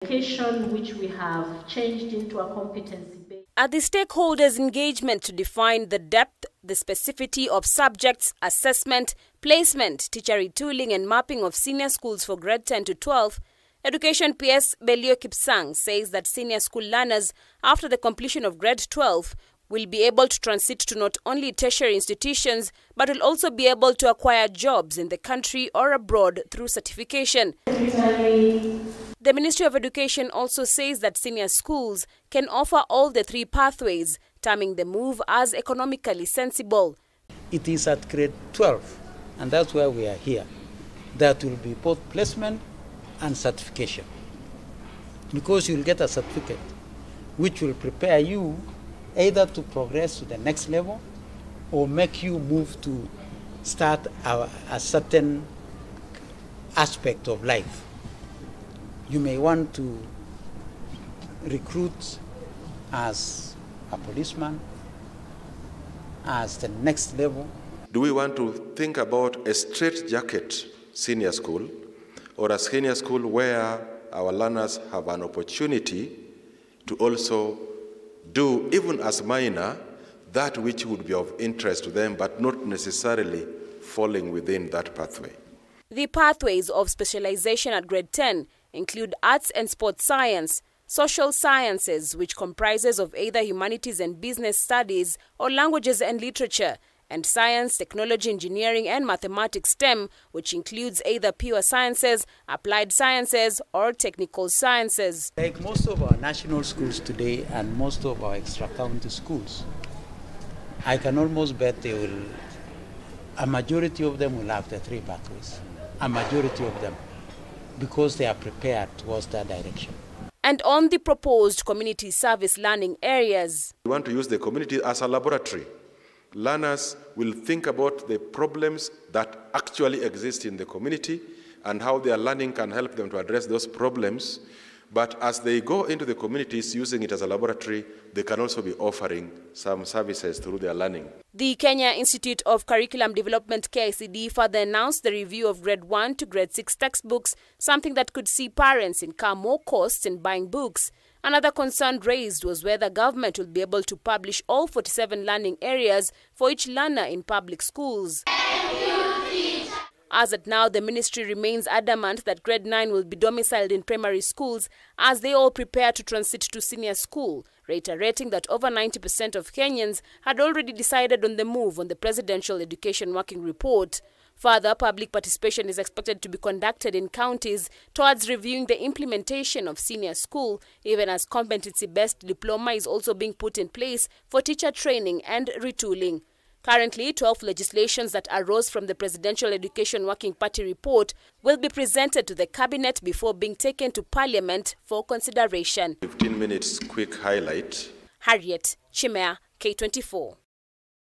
Education, which we have changed into a competency-based. At the stakeholders' engagement to define the depth, the specificity of subjects, assessment, placement, teacher retooling and mapping of senior schools for grade 10 to 12, Education PS Belio Kipsang says that senior school learners, after the completion of grade 12, will be able to transit to not only tertiary institutions, but will also be able to acquire jobs in the country or abroad through certification. The Ministry of Education also says that senior schools can offer all the three pathways, terming the move as economically sensible. It is at grade 12, and that's why we are here. That will be both placement and certification, because you'll get a certificate which will prepare you either to progress to the next level or make you move to start a certain aspect of life. You may want to recruit as a policeman, as the next level. Do we want to think about a straitjacket senior school, or a senior school where our learners have an opportunity to also do, even as minor, that which would be of interest to them, but not necessarily falling within that pathway? The pathways of specialization at grade 10 include arts and sports science, social sciences, which comprises of either humanities and business studies or languages and literature, and science, technology, engineering and mathematics STEM, which includes either pure sciences, applied sciences or technical sciences. Like most of our national schools today and most of our extra-county schools, I can almost bet a majority of them will have the three pathways. A majority of them, because they are prepared towards that direction. And on the proposed community service learning areas, we want to use the community as a laboratory. Learners will think about the problems that actually exist in the community and how their learning can help them to address those problems. But as they go into the communities using it as a laboratory, they can also be offering some services through their learning. The Kenya Institute of Curriculum Development KICD further announced the review of grade 1 to grade 6 textbooks, something that could see parents incur more costs in buying books. Another concern raised was whether government will be able to publish all 47 learning areas for each learner in public schools. As at now, the ministry remains adamant that grade 9 will be domiciled in primary schools as they all prepare to transit to senior school, reiterating that over 90% of Kenyans had already decided on the move on the Presidential Education Working Report. Further, public participation is expected to be conducted in counties towards reviewing the implementation of senior school, even as competency-based diploma is also being put in place for teacher training and retooling. Currently, 12 legislations that arose from the Presidential Education Working Party report will be presented to the Cabinet before being taken to Parliament for consideration. 15 minutes quick highlight. Harriet Chimea, K24.